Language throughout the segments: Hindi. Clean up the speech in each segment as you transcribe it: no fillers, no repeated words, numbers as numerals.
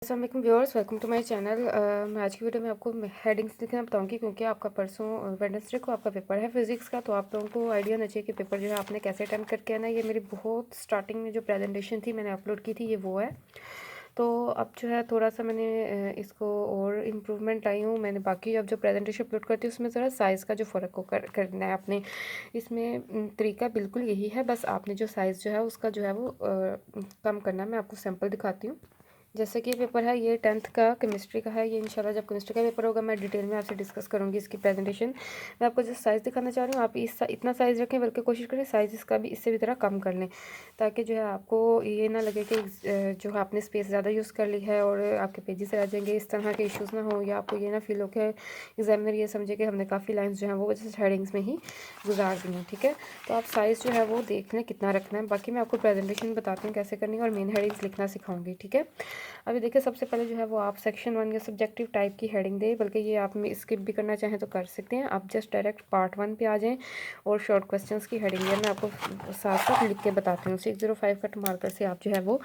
अस्सलाम वालेकुम viewers, welcome to my channel. मैं आज की वीडियो में आपको हेडिंग्स लिखना बताऊंगी क्योंकि आपका परसों वेडनेसडे को आपका पेपर है फिजिक्स का। तो आप लोगों को आइडिया होना चाहिए कि पेपर जो है आपने कैसे अटेम्प्ट करके आना। ये मेरी बहुत स्टार्टिंग में जो प्रेजेंटेशन थी मैंने अपलोड की थी, ये वो है। तो अब जो है थोड़ा सा मैंने इसको और इम्प्रूवमेंट लाई हूँ। मैंने बाकी अब जो प्रेजेंटेशन अपलोड करती हूँ उसमें ज़रा साइज़ का जो फ़र्क को करना है आपने। इसमें तरीका बिल्कुल यही है, बस आपने जो साइज़ जो है उसका जो है वो कम करना है। मैं आपको सैम्पल दिखाती हूँ। जैसे कि पेपर है, ये 10th का केमिस्ट्री का है। ये इंशाल्लाह जब केमिस्ट्री का पेपर होगा मैं डिटेल में आपसे डिस्कस करूँगी इसकी प्रेजेंटेशन। मैं आपको जो साइज़ दिखाना चाह रही हूँ, आप इतना साइज़ रखें, बल्कि कोशिश करें साइज़ इसका भी इससे भी थोड़ा कम कर लें, ताकि जो है आपको ये ना लगे कि जो है आपने स्पेस ज़्यादा यूज़ कर ली है और आपके पेजेस रह जाएंगे। इस तरह के इश्यूज़ ना हो, या आपको ये ना फील हो कि एग्जामिनर ये समझे कि हमने काफ़ी लाइन्स जो हैं वो जैसे हेडिंग्स में ही गुजार दी हैं। ठीक है, तो आप साइज़ जो है वो देख लें कितना रखना है। बाकी मैं आपको प्रेजेंटेशन बताती हूँ कैसे करनी है और मेन हेडिंग्स लिखना सिखाऊंगी। ठीक है, अभी देखिए सबसे पहले जो है वो आप सेक्शन 1 या सब्जेक्टिव टाइप की हेडिंग दें, बल्कि ये आप स्किप भी करना चाहें तो कर सकते हैं। आप जस्ट डायरेक्ट पार्ट 1 पे आ जाएं और शॉर्ट क्वेश्चंस की हेडिंग है, मैं आपको साथ साथ लिख के बताती हूँ। 605 कट मार्कर से आप जो है वो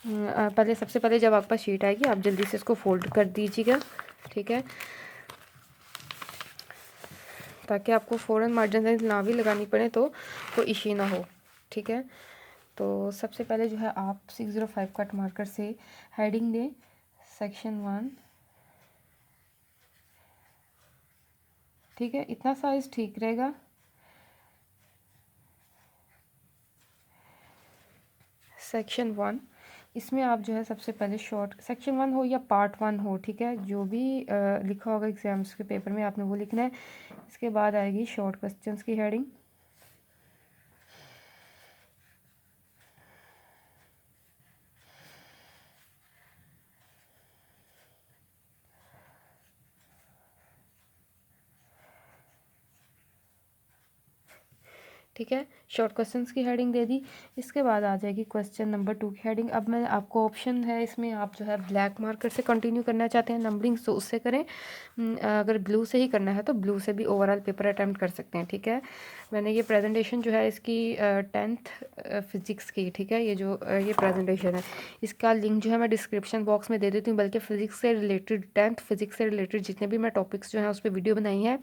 पहले सबसे पहले जब आपके पास शीट आएगी आप जल्दी से इसको फोल्ड कर दीजिएगा। ठीक है, ताकि आपको फ़ौरन मार्जिन लाइन ना भी लगानी पड़े तो कोई इशू ना हो। ठीक है, तो सबसे पहले जो है आप 605 कट मार्कर से हेडिंग दें सेक्शन 1। ठीक है, इतना साइज़ ठीक रहेगा। सेक्शन 1, इसमें आप जो है सबसे पहले शॉर्ट सेक्शन 1 हो या पार्ट 1 हो, ठीक है, जो भी लिखा होगा एग्जाम्स के पेपर में आपने वो लिखना है। इसके बाद आएगी शॉर्ट क्वेश्चंस की हेडिंग। ठीक है, शॉर्ट क्वेश्चंस की हेडिंग दे दी। इसके बाद आ जाएगी क्वेश्चन नंबर 2 की हेडिंग। अब मैं आपको ऑप्शन है इसमें, आप जो है ब्लैक मार्कर से कंटिन्यू करना चाहते हैं नंबरिंग तो उससे करें, अगर ब्लू से ही करना है तो ब्लू से भी ओवरऑल पेपर अटैम्प्ट कर सकते हैं। ठीक है, मैंने ये प्रेजेंटेशन जो है इसकी 10th फिज़िक्स की, ठीक है, ये जो ये प्रेजेंटेशन है इसका लिंक जो है मैं डिस्क्रिप्शन बॉक्स में दे देती हूँ। बल्कि फ़िज़िक्स से रिलेटेड 10th फिज़िक्स से रिलेटेड जितने भी मैं टॉपिक्स जो हैं उस पर वीडियो बनाई है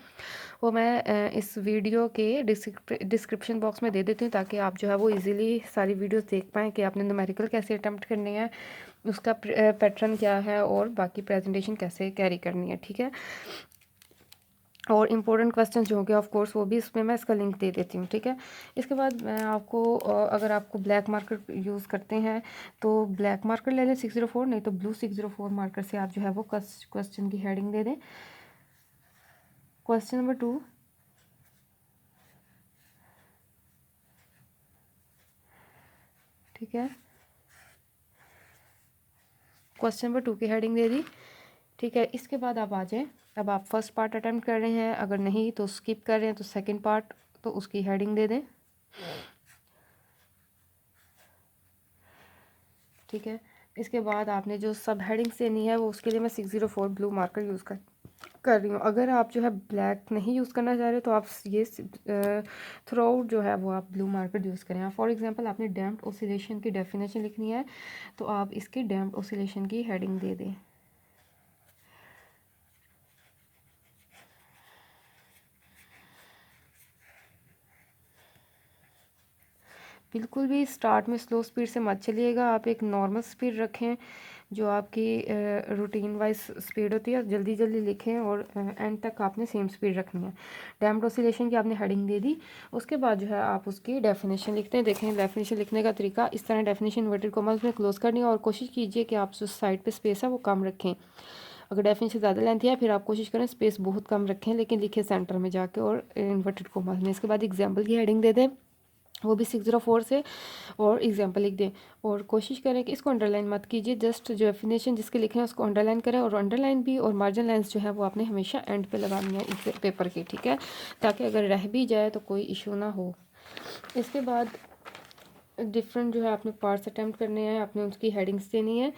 वो मैं इस वीडियो के डिस्क्रिप्शन बॉक्स में दे देती हूँ, ताकि आप जो है वो इजीली सारी वीडियोस देख पाएँ कि आपने न्यूमेरिकल कैसे अटेम्प्ट करने हैं, उसका पैटर्न क्या है और बाकी प्रेजेंटेशन कैसे कैरी करनी है। ठीक है, और इम्पोर्टेंट क्वेश्चन जो होंगे ऑफ कोर्स वो भी इसमें मैं इसका लिंक दे देती हूँ। ठीक है, इसके बाद मैं आपको अगर आपको ब्लैक मार्कर यूज़ करते हैं तो ब्लैक मार्कर ले लें 604, नहीं तो ब्लू 604 मार्कर से आप जो है वो क्वेश्चन की हेडिंग दे दें। क्वेश्चन नंबर 2, ठीक है, क्वेश्चन नंबर 2 की हेडिंग दे दी। ठीक है, इसके बाद आप आ जाएं, अब आप फर्स्ट पार्ट अटेम्प्ट कर रहे हैं, अगर नहीं तो स्किप कर रहे हैं तो सेकंड पार्ट, तो उसकी हेडिंग दे दें। ठीक है, इसके बाद आपने जो सब हेडिंग्स देनी है वो उसके लिए मैं 604 ब्लू मार्कर यूज़ कर रही हूँ। अगर आप जो है ब्लैक नहीं यूज़ करना चाह रहे तो आप ये थ्रू आउट जो है वो आप ब्लू मार्कर यूज़ करें। फॉर एग्जांपल आपने डैम्प्ड ऑसिलेशन की डेफिनेशन लिखनी है तो आप इसकी डैम्प्ड ऑसिलेशन की हेडिंग दे दें। बिल्कुल भी स्टार्ट में स्लो स्पीड से मत चलिएगा, आप एक नॉर्मल स्पीड रखें जो आपकी रूटीन वाइज स्पीड होती है। जल्दी जल्दी लिखें और एंड तक आपने सेम स्पीड रखनी है। डैम्प्ड ऑसिलेशन की आपने हेडिंग दे दी, उसके बाद जो है आप उसकी डेफिनेशन लिखते हैं। देखें डेफिनेशन लिखने का तरीका इस तरह, डेफिनेशन इन्वर्टेड कॉमास में क्लोज करनी है और कोशिश कीजिए कि आप जो साइड पे स्पेस है वो कम रखें। अगर डेफिनेशन ज़्यादा लेंथी है फिर आप कोशिश करें स्पेस बहुत कम रखें, लेकिन लिखे सेंटर में जाके और इन्वर्टेड कॉमास में। इसके बाद एग्जाम्पल की हेडिंग दे दें, वो भी 604 से, और एग्जाम्पल लिख दें और कोशिश करें कि इसको अंडरलाइन मत कीजिए। जस्ट जो डेफिनेशन जिसके लिखे हैं उसको अंडरलाइन करें, और अंडरलाइन भी और मार्जिन लाइन्स जो है वो आपने हमेशा एंड पे लगानी है इस पेपर की। ठीक है, ताकि अगर रह भी जाए तो कोई इशू ना हो। इसके बाद डिफरेंट जो है आपने पार्ट्स अटैम्प्ट करने हैं, आपने उसकी हेडिंग्स देनी है।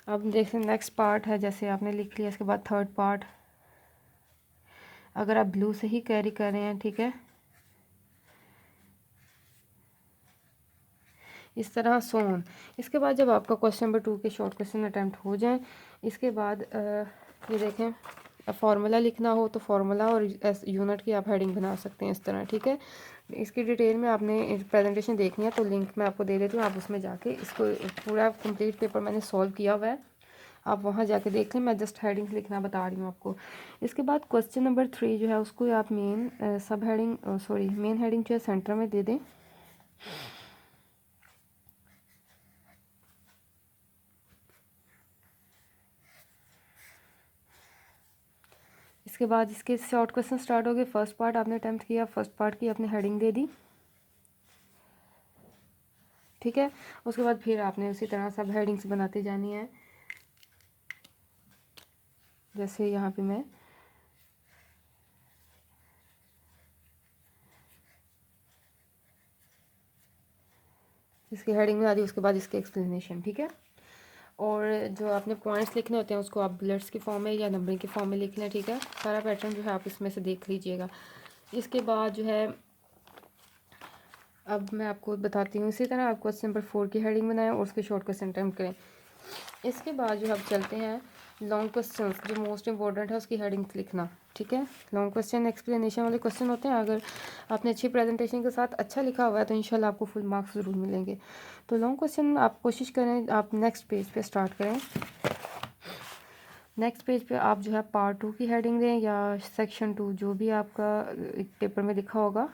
अब देखते हैं नेक्स्ट पार्ट है, जैसे आपने लिख लिया, इसके बाद थर्ड पार्ट अगर आप ब्लू से ही कैरी कर रहे हैं, ठीक है, इस तरह सोन। इसके बाद जब आपका क्वेश्चन नंबर 2 के शॉर्ट क्वेश्चन अटैम्प्ट हो जाएं, इसके बाद ये देखें फार्मूला लिखना हो तो फार्मूला और यूनिट की आप हेडिंग बना सकते हैं इस तरह, ठीक है। इसकी डिटेल में आपने प्रेजेंटेशन देखनी है तो लिंक मैं आपको दे देती हूँ, आप उसमें जाके इसको पूरा कंप्लीट पेपर मैंने सॉल्व किया हुआ है, आप वहाँ जाके देख लें। मैं जस्ट हेडिंग्स लिखना बता रही हूँ आपको। इसके बाद क्वेश्चन नंबर 3 जो है उसको आप मेन सब हेडिंग सॉरी मेन हेडिंग जो है सेंटर में दे दें। इसके बाद इसके शॉर्ट क्वेश्चन स्टार्ट हो गए। फर्स्ट पार्ट आपने अटैम्प्ट किया, फर्स्ट पार्ट की आपने हेडिंग दे दी, ठीक है। उसके बाद फिर आपने उसी तरह सब हेडिंग्स बनाती जानी है। जैसे यहाँ पे मैं इसकी हेडिंग में आ रही, उसके बाद इसके एक्सप्लेनेशन, ठीक है। और जो आपने पॉइंट्स लिखने होते हैं उसको आप बुलेट्स की फॉर्म में या नंबरिंग की फॉर्म में लिख लें, ठीक है। सारा पैटर्न जो है आप इसमें से देख लीजिएगा। इसके बाद जो है अब मैं आपको बताती हूँ, इसी तरह आप क्वेश्चन नंबर 4 की हेडिंग बनाएं और उसके शॉर्ट क्वेश्चन अटेम्प्ट करें। इसके बाद जो हम चलते हैं लॉन्ग क्वेश्चन, जो मोस्ट इंपॉर्टेंट है उसकी हेडिंग्स लिखना, ठीक है। लॉन्ग क्वेश्चन एक्सप्लेनेशन वाले क्वेश्चन होते हैं, अगर आपने अच्छी प्रेजेंटेशन के साथ अच्छा लिखा हुआ है तो इंशाल्लाह आपको फुल मार्क्स ज़रूर मिलेंगे। तो लॉन्ग क्वेश्चन आप कोशिश करें आप नेक्स्ट पेज पे स्टार्ट करें। नेक्स्ट पेज पे आप जो है पार्ट 2 की हेडिंग दें या सेक्शन 2, जो भी आपका पेपर में लिखा होगा।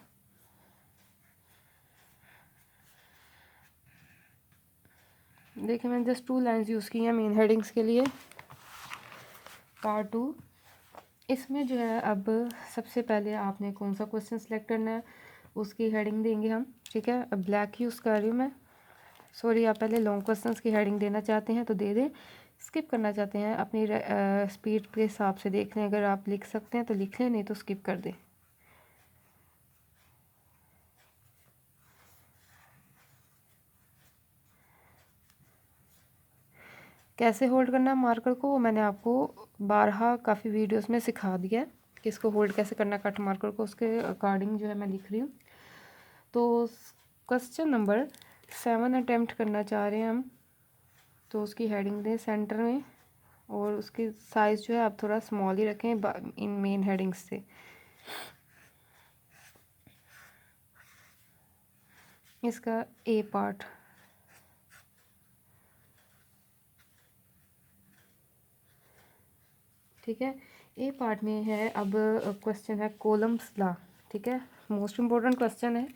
देखिए मैंने जस्ट 2 लाइन्स यूज़ की हैं मेन हेडिंग्स के लिए। पार्ट 2 इसमें जो है अब सबसे पहले आपने कौन सा क्वेश्चन सेलेक्ट करना है उसकी हेडिंग देंगे हम, ठीक है। अब ब्लैक यूज़ कर रही हूँ मैं, सॉरी। आप पहले लॉन्ग क्वेश्चंस की हेडिंग देना चाहते हैं तो दे दें, स्किप करना चाहते हैं अपनी स्पीड के हिसाब से देख लें, अगर आप लिख सकते हैं तो लिख लें, नहीं तो स्किप कर दें। कैसे होल्ड करना है मार्कर को, वो मैंने आपको बारहा काफ़ी वीडियोस में सिखा दिया है कि इसको होल्ड कैसे करना कट मार्कर को, उसके अकॉर्डिंग जो है मैं लिख रही हूँ। तो क्वेश्चन नंबर 7 अटैम्प्ट करना चाह रहे हैं हम, तो उसकी हेडिंग दें सेंटर में और उसकी साइज़ जो है आप थोड़ा स्मॉल ही रखें इन मेन हेडिंग्स से। इसका ए पार्ट, ठीक है। ए पार्ट में है अब क्वेश्चन है कॉलम्स ला, ठीक है। मोस्ट इम्पोर्टेंट क्वेश्चन है,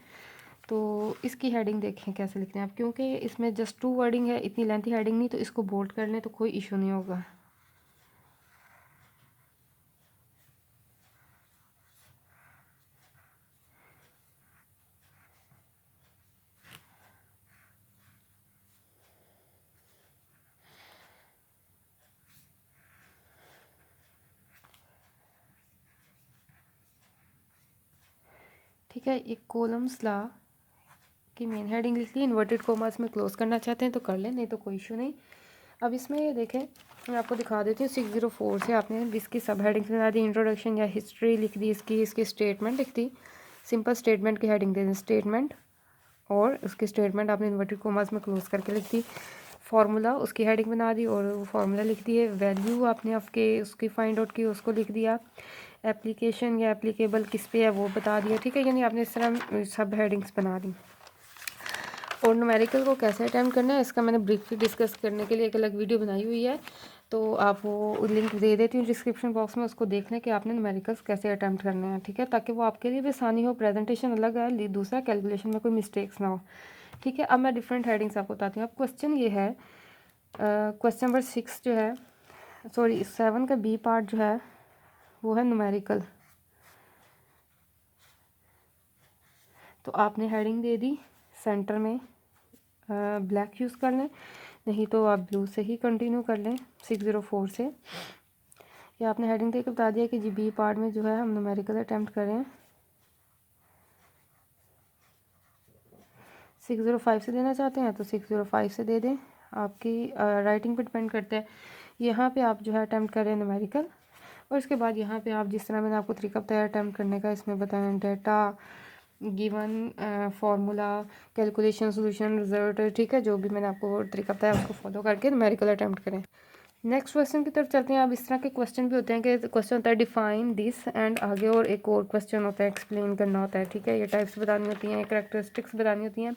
तो इसकी हेडिंग देखें कैसे लिखते हैं आप, क्योंकि इसमें जस्ट 2 वर्डिंग है, इतनी लेंथी हेडिंग नहीं, तो इसको बोल्ड कर लें तो कोई इशू नहीं होगा। ठीक है, एक कॉलम्स ला की मेन हेडिंग लिख ली, इन्वर्टेड कॉमास में क्लोज करना चाहते हैं तो कर लें, नहीं तो कोई इशू नहीं। अब इसमें ये देखें मैं आपको दिखा देती हूँ 604 से आपने इसकी सब हेडिंग्स बना दी, इंट्रोडक्शन या हिस्ट्री लिख दी, इसकी स्टेटमेंट लिख दी, सिंपल स्टेटमेंट की हेडिंग दे दी स्टेटमेंट, और उसकी स्टेटमेंट आपने इन्वर्टेड कॉमास में क्लोज करके लिख दी। फार्मूला उसकी हेडिंग बना दी और वो फार्मूला लिख दिए। वैल्यू आपने आपके उसकी फाइंड आउट की, उसको लिख दिया। एप्लीकेशन या एप्लीकेबल किस पे है वो बता दिया, ठीक है। यानी आपने इस तरह सब हेडिंग्स बना दी। और न्यूमेरिकल को कैसे अटैम्प्ट करना है इसका मैंने ब्रीफली डिस्कस करने के लिए एक अलग वीडियो बनाई हुई है, तो आप वो लिंक दे देती हूँ डिस्क्रिप्शन बॉक्स में, उसको देख लें कि आपने न्यूमेरिकल्स कैसे अटैम्प्ट करने हैं, ठीक है, ताकि वो आपके लिए भी आसानी हो। प्रेजेंटेशन अलग है, दूसरा कैलकुलेशन में कोई मिस्टेक्स ना हो, ठीक है। अब मैं डिफरेंट हेडिंग्स आपको बताती हूँ। अब क्वेश्चन ये है क्वेश्चन नंबर 6 जो है, सॉरी 7 का बी पार्ट जो है वो है न्यूमेरिकल, तो आपने हेडिंग दे दी सेंटर में, ब्लैक यूज़ कर लें, नहीं तो आप ब्लू से ही कंटिन्यू कर लें 604 से। या आपने हेडिंग दे के बता दिया कि जी बी पार्ट में जो है हम न्यूमेरिकल अटैम्प्ट करें। 605 से देना चाहते हैं तो 605 से दे दें, आपकी राइटिंग पे डिपेंड करता है। यहाँ पे आप जो है अटैम्प्ट करें न्यूमेरिकल, और इसके बाद यहाँ पे आप जिस तरह मैंने आपको तरीका बताया अटैम्प्ट करने का, इसमें बताएं data given formula, calculation, solution, result, ठीक है, जो भी मैंने आपको तरीका बताया उसको फॉलो करके न्यूमेरिकल अटैम्प्ट करें। नेक्स्ट क्वेश्चन की तरफ चलते हैं। अब इस तरह के क्वेश्चन भी होते हैं कि क्वेश्चन होता है डिफाइन दिस एंड आगे और एक और क्वेश्चन होता है एक्सप्लेन करना होता है, ठीक है। ये टाइप्स बतानी होती हैं, करैक्टरिस्टिक्स बतानी होती हैं,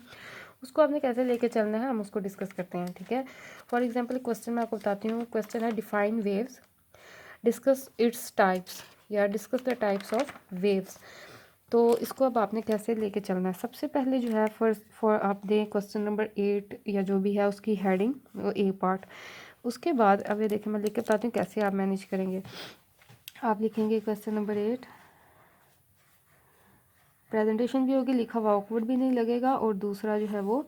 उसको आपने कैसे लेके चलना है हम उसको डिस्कस करते हैं, ठीक है। फॉर एग्जांपल क्वेश्चन मैं आपको बताती हूँ। क्वेश्चन है define waves, discuss its types या discuss the types of waves. तो इसको अब आपने कैसे लेके चलना है। सबसे पहले जो है फॉर आप दें क्वेश्चन नंबर 8 या जो भी है उसकी हेडिंग वो ए पार्ट। उसके बाद अब ये देखें मैं लेके बताती हूँ कैसे आप मैनेज करेंगे। आप लिखेंगे क्वेश्चन नंबर 8, प्रेजेंटेशन भी होगी, लिखा हुआ ऑकवर्ड भी नहीं लगेगा, और दूसरा जो है वो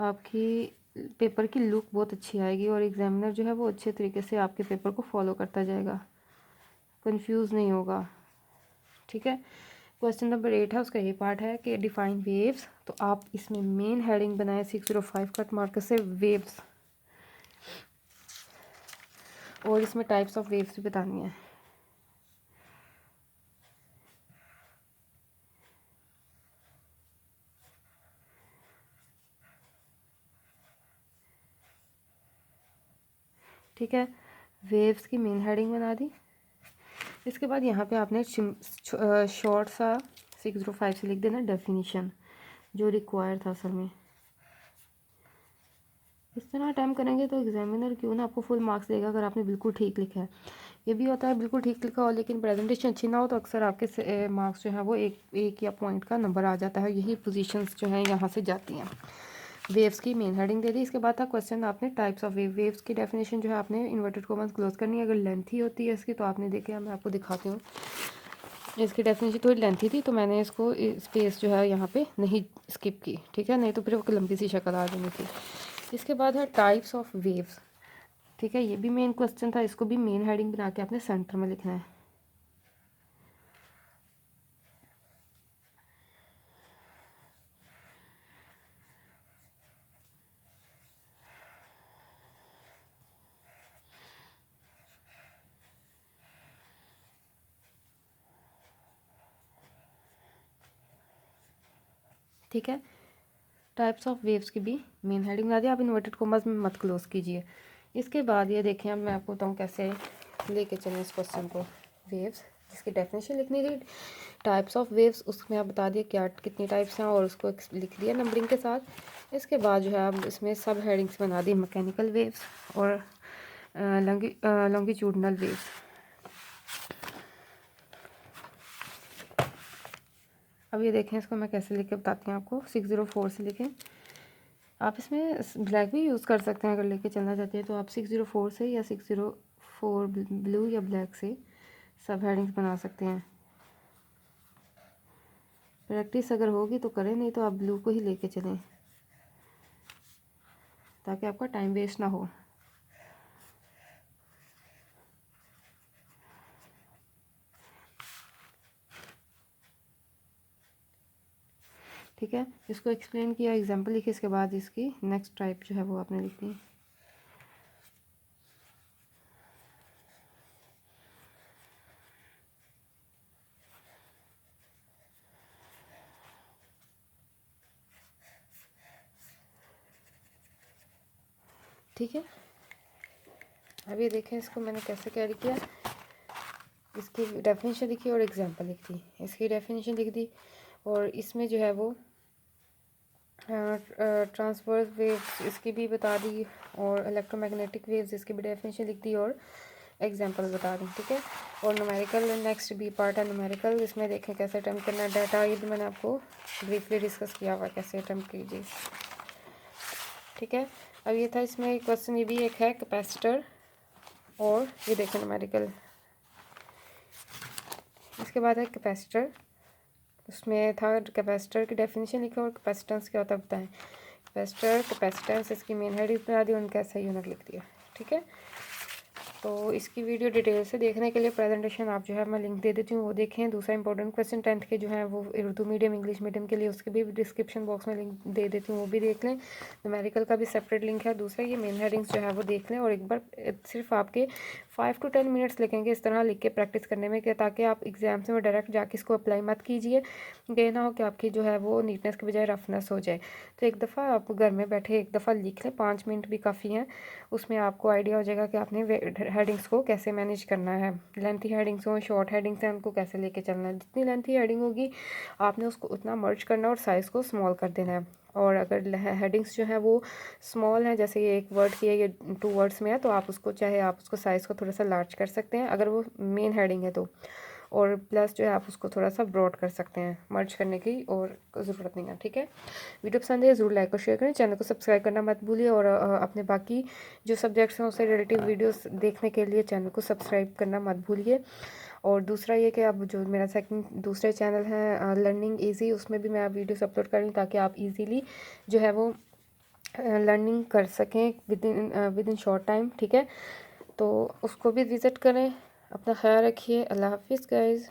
आपकी पेपर की लुक बहुत अच्छी आएगी और एग्जामिनर जो है वो अच्छे तरीके से आपके पेपर को फॉलो करता जाएगा, कंफ्यूज नहीं होगा, ठीक है। क्वेश्चन नंबर 8 है, उसका ये पार्ट है कि डिफाइन वेव्स। तो आप इसमें मेन हेडिंग बनाएं 605 कट मार्कर से वेव्स, और इसमें टाइप्स ऑफ वेव्स भी बतानी है। ठीक है, वेव्स की मेन हेडिंग बना दी। इसके बाद यहाँ पे आपने शॉर्ट सा 605 से लिख देना डेफिनेशन, जो रिक्वायर था असल में। इस तरह अटैम्प्ट करेंगे तो एग्जामिनर क्यों ना आपको फुल मार्क्स देगा अगर आपने बिल्कुल ठीक लिखा है। ये भी होता है बिल्कुल ठीक लिखा हो लेकिन प्रेजेंटेशन अच्छी ना हो तो अक्सर आपके मार्क्स जो है वो एक या पॉइंट का नंबर आ जाता है। यही पोजीशंस जो हैं यहाँ से जाती हैं। वेव्स की मेन हेडिंग दे दी। इसके बाद था क्वेश्चन आपने टाइप्स ऑफ वेव्स की डेफिनेशन जो है आपने इन्वर्टेड कॉमर्स क्लोज करनी है। अगर लेंथी होती है इसकी तो आपने देखे, मैं आपको दिखाती हूँ। इसकी डेफिनेशन थोड़ी लेंथी थी तो मैंने इसको स्पेस जो है यहाँ पे नहीं स्किप की, ठीक है, नहीं तो फिर वो लंबी सी शक्ल आ जानी थी। इसके बाद है टाइप्स ऑफ वेव्स, ठीक है, ये भी मेन क्वेश्चन था। इसको भी मेन हेडिंग बना के आपने सेंटर में लिखना है। ठीक है, टाइप्स ऑफ वेव्स की भी मेन हेडिंग बना दी। आप इन्वर्टेड कॉमर्स में मत क्लोज कीजिए। इसके बाद ये देखें, अब मैं आपको बताऊँ कैसे लेके चलें इस क्वेश्चन को। वेव्स जिसकी डेफिनेशन लिखनी थी, टाइप्स ऑफ वेव्स उसमें आप बता दिए क्या कितनी टाइप्स हैं और उसको लिख दिया नंबरिंग के साथ। इसके बाद जो है आप इसमें सब हेडिंग्स बना दी, मैकेनिकल वेव्स और लॉन्गिट्यूडनल वेव्स। अब ये देखें, इसको मैं कैसे लिख के बताती हूँ आपको। 604 से लिखें। आप इसमें ब्लैक भी यूज़ कर सकते हैं अगर लेके चलना चाहते हैं तो आप 604 से या 604 ब्लू या ब्लैक से सब हेडिंग्स बना सकते हैं। प्रैक्टिस अगर होगी तो करें, नहीं तो आप ब्लू को ही लेके चलें ताकि आपका टाइम वेस्ट ना हो। ठीक है, इसको एक्सप्लेन किया, एग्जांपल लिखे, इसके बाद इसकी नेक्स्ट टाइप जो है वो आपने लिखी। ठीक है, अब ये देखें इसको मैंने कैसे कैरी किया। इसकी डेफिनेशन लिखी और एग्जांपल लिख दी। इसकी डेफिनेशन लिख दी और इसमें जो है वो ट्रांसवर्स वेव्स इसकी भी बता दी और इलेक्ट्रोमैग्नेटिक वेव्स इसकी भी डेफिनेशन लिख दी और एग्जांपल बता दी। ठीक है, और न्यूमेरिकल नेक्स्ट बी पार्ट है न्यूमेरिकल। इसमें देखें कैसे अटैम्प्ट करना है। डाटा ये भी मैंने आपको ब्रीफली डिस्कस किया हुआ कैसे अटैम्प्ट कीजिए। ठीक है, अब ये था इसमें क्वेश्चन, ये भी एक है कैपेसिटर और ये देखें न्यूमेरिकल। इसके बाद है कैपेसिटर, उसमें था कैपेसिटर की डेफिनेशन लिखा और कैपेसिटेंस क्या होता है बताएं। कैपेसिटर कैपेसिटेंस इसकी मेन हेडिंग बना दी और उनका ऐसा यूनिट लिख दिया। ठीक है, तो इसकी वीडियो डिटेल से देखने के लिए प्रेजेंटेशन आप जो है मैं लिंक दे देती हूँ, वो देखें। दूसरा इंपॉर्टेंट क्वेश्चन 10th के जो हैं वो उर्दू मीडियम इंग्लिश मीडियम के लिए, उसके भी डिस्क्रिप्शन बॉक्स में लिंक दे देती हूँ, वो भी देख लें। न्यूमेरिकल का भी सेपरेट लिंक है। दूसरा ये मेन हेडिंग्स जो है वो देख लें, और एक बार सिर्फ आपके 5 to 10 मिनट्स लगेंगे इस तरह लिख के प्रैक्टिस करने में, कि ताकि आप एग्जाम्स में डायरेक्ट जाके इसको अप्लाई मत कीजिए, ये ना हो कि आपकी जो है वो नीटनेस के बजाय रफनेस हो जाए। तो एक दफ़ा आप घर में बैठे एक दफ़ा लिख लें, 5 मिनट भी काफ़ी हैं, उसमें आपको आइडिया हो जाएगा कि आपने हेडिंग्स को कैसे मैनेज करना है। लेंथी हेडिंग्स हो, शॉर्ट हेडिंग्स हैं, उनको कैसे लेके चलना है। जितनी लेंथी हेडिंग होगी आपने उसको उतना मर्ज करना और साइज़ को स्मॉल कर देना है। और अगर हेडिंग्स जो है वो स्मॉल है, जैसे ये एक वर्ड की है, ये 2 वर्ड्स में है, तो आप उसको चाहे आप उसको साइज़ को थोड़ा सा लार्ज कर सकते हैं अगर वो मेन हेडिंग है तो। और प्लस जो है आप उसको थोड़ा सा ब्रॉड कर सकते हैं, मर्ज करने की और ज़रूरत नहीं है। ठीक है, वीडियो पसंद है ज़रूर लाइक और शेयर करें, चैनल को सब्सक्राइब करना मत भूलिए, और अपने बाकी जो सब्जेक्ट्स हैं उससे रिलेटिव वीडियोस देखने के लिए चैनल को सब्सक्राइब करना मत भूलिए। और दूसरा ये कि अब जो मेरा दूसरे चैनल है लर्निंग ईजी, उसमें भी मैं वीडियोस अपलोड कर रही हूँ ताकि आप इजीली जो है वो लर्निंग कर सकें विद इन शॉर्ट टाइम। ठीक है, तो उसको भी विज़िट करें। अपना ख्याल रखिए। अल्लाह हाफिज़ गाइज़।